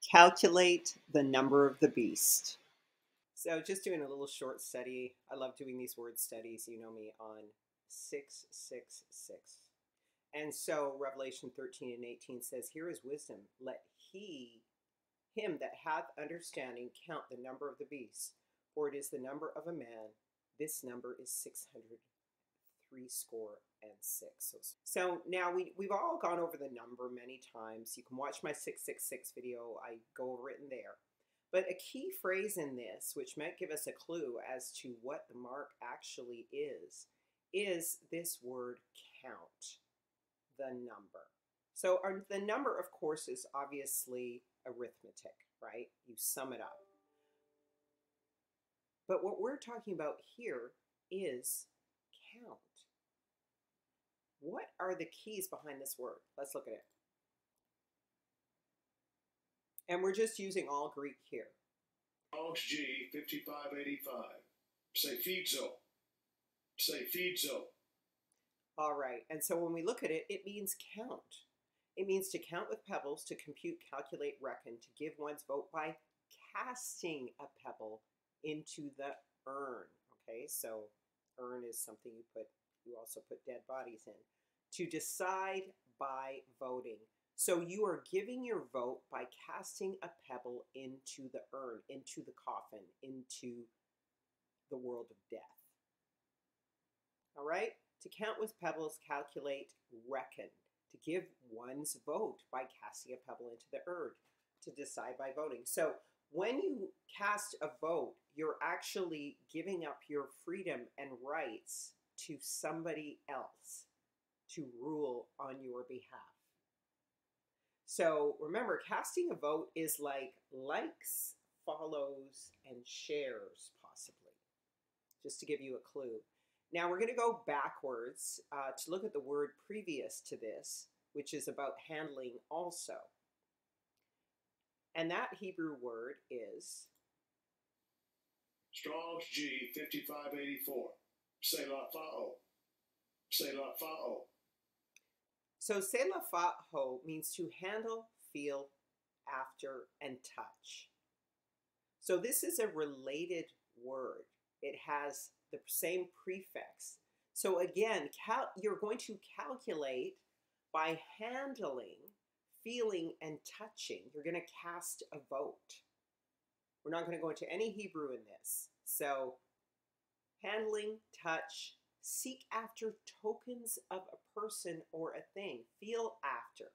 Calculate the number of the beast. So just doing a little short study. I love doing these word studies. You know me on 666. And so Revelation 13 and 18 says, here is wisdom. Let him that hath understanding count the number of the beast, for it is the number of a man. This number is 666. So now we've all gone over the number many times. You can watch my 666 video. I go over it in there. But a key phrase in this, which might give us a clue as to what the mark actually is this word count, the number. So the number, of course, is obviously arithmetic, right? You sum it up. But what we're talking about here is count. What are the keys behind this word? Let's look at it. And we're just using all Greek here. Strong's G 5585. Say piezo. Say piezo. All right. And so when we look at it, it means count. It means to count with pebbles, to compute, calculate, reckon, to give one's vote by casting a pebble into the urn. Okay, so urn is something you also put dead bodies in. To decide by voting. So you are giving your vote by casting a pebble into the urn, into the coffin, into the world of death. All right? To count with pebbles, calculate, reckon. To give one's vote by casting a pebble into the urn. To decide by voting. So when you cast a vote, you're actually giving up your freedom and rights to somebody else to rule on your behalf. So remember, casting a vote is like likes, follows, and shares, possibly, just to give you a clue. Now we're going to go backwards to look at the word previous to this, which is about handling also. And that Hebrew word is? Strong's G 5584. Selafao. Selafao. So selafao means to handle, feel, after, and touch. So this is a related word. It has the same prefix. So again, you're going to calculate by handling, feeling, and touching. You're going to cast a vote. We're not going to go into any Hebrew in this. So handling, touch, seek after tokens of a person or a thing. Feel after.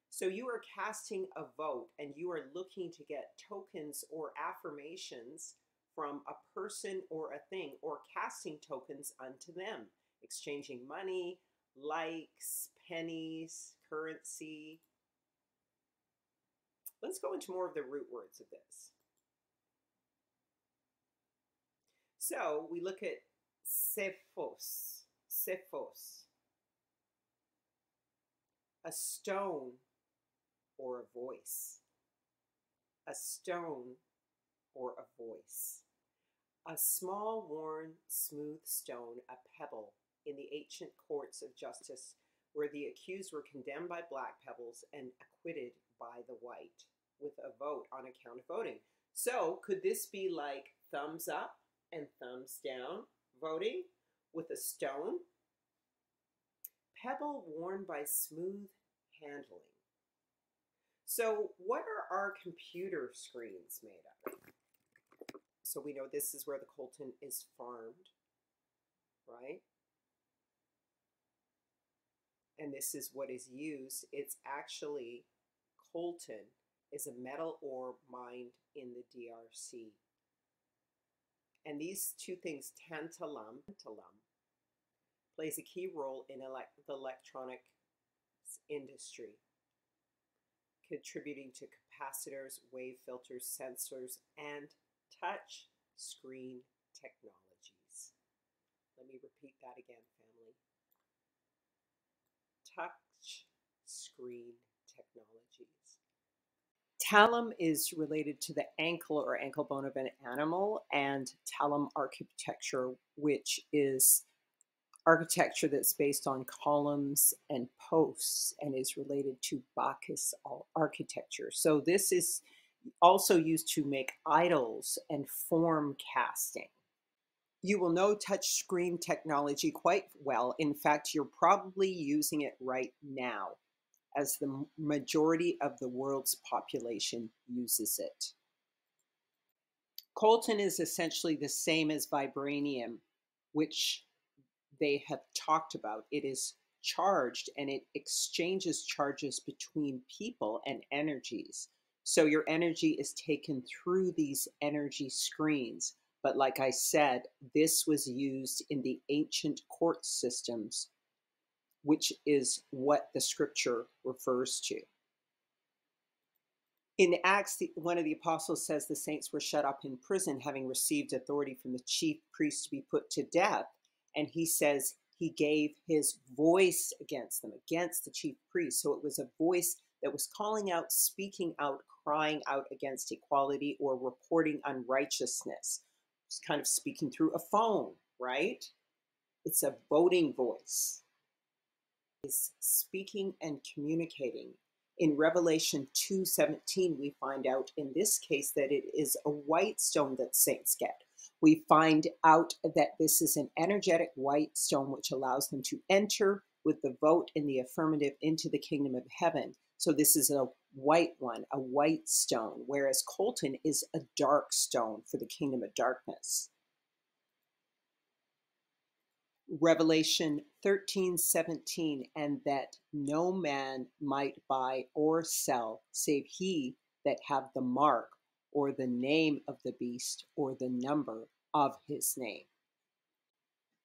So you are casting a vote and you are looking to get tokens or affirmations from a person or a thing, or casting tokens unto them, exchanging money, likes, pennies, currency. Let's go into more of the root words of this. So we look at sephos, a stone or a voice, a stone or a voice, a small, worn, smooth stone, a pebble in the ancient courts of justice where the accused were condemned by black pebbles and acquitted by the white with a vote on account of voting. So could this be like thumbs up and thumbs down voting with a stone? Pebble worn by smooth handling. So what are our computer screens made of? So we know this is where the coltan is farmed, right? And this is what is used. It's actually, coltan is a metal ore mined in the DRC. And these two things, tantalum, plays a key role in the electronics industry, contributing to capacitors, wave filters, sensors, and touch screen technologies. Let me repeat that again, family. Touch screen technologies. Talum is related to the ankle or ankle bone of an animal, and talum architecture, which is architecture that's based on columns and posts and is related to Bacchus architecture. So this is also used to make idols and form casting. You will know touch screen technology quite well. In fact, you're probably using it right now, as the majority of the world's population uses it. Coltan is essentially the same as vibranium, which they have talked about. It is charged and it exchanges charges between people and energies. So your energy is taken through these energy screens. But like I said, this was used in the ancient court systems, which is what the scripture refers to. In Acts, one of the apostles says the saints were shut up in prison, having received authority from the chief priest to be put to death. And he says he gave his voice against them, against the chief priest. So it was a voice that was calling out, speaking out, crying out against equality or reporting unrighteousness. It's kind of speaking through a phone, right? It's a voting voice. It's speaking and communicating. In Revelation 2:17, we find out in this case that it is a white stone that saints get. We find out that this is an energetic white stone which allows them to enter with the vote in the affirmative into the kingdom of heaven. So this is a white one, a white stone, whereas coltan is a dark stone for the kingdom of darkness. Revelation 13:17, and that no man might buy or sell save he that have the mark or the name of the beast or the number of his name.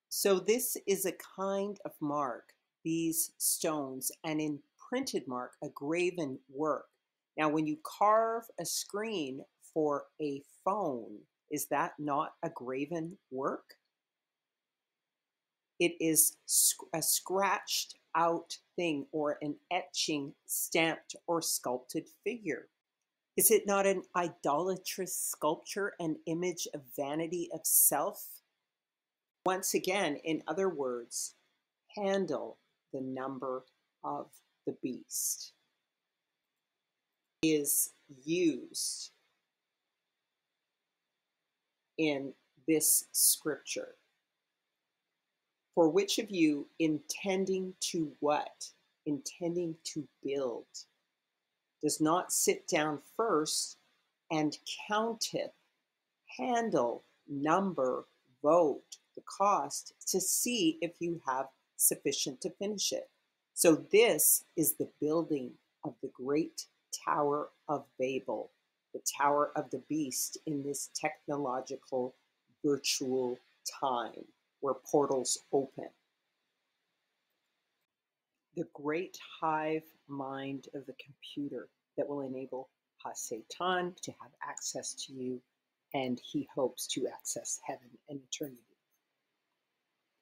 So this is a kind of mark, these stones, an imprinted mark, a graven work. Now, when you carve a screen for a phone, is that not a graven work? It is a scratched out thing or an etching, stamped, or sculpted figure. Is it not an idolatrous sculpture, an image of vanity of self? Once again, in other words, handle the number of the beast is used in this scripture. For which of you intending to what? Intending to build, does not sit down first and counteth, handle, number, vote, the cost, to see if you have sufficient to finish it. So this is the building of the great Tower of Babel, the Tower of the Beast in this technological virtual time where portals open. The great hive mind of the computer that will enable HaSatan to have access to you, and he hopes to access heaven and eternity.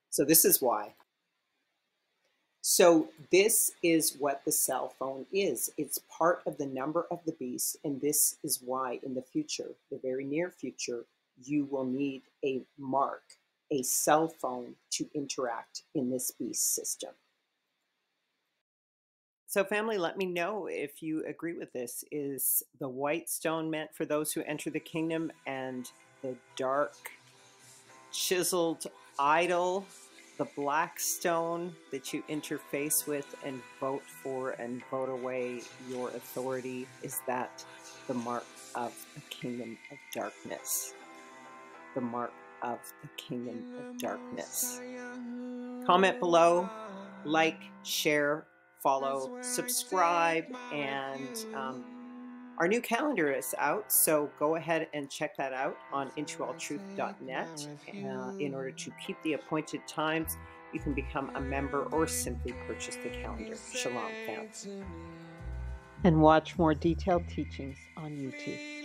So this is why. So this is what the cell phone is. It's part of the number of the beast, and this is why in the future, the very near future, you will need a mark, a cell phone to interact in this beast system. So family, let me know if you agree with this. Is the white stone meant for those who enter the kingdom, and the dark chiseled idol, the black stone that you interface with and vote for and vote away your authority, is that the mark of the kingdom of darkness? The mark of the kingdom of darkness. Comment below, like, share, follow, subscribe, and our new calendar is out, so go ahead and check that out on intoalltruth.net. In order to keep the appointed times, you can become a member or simply purchase the calendar. Shalom, fam. And watch more detailed teachings on YouTube.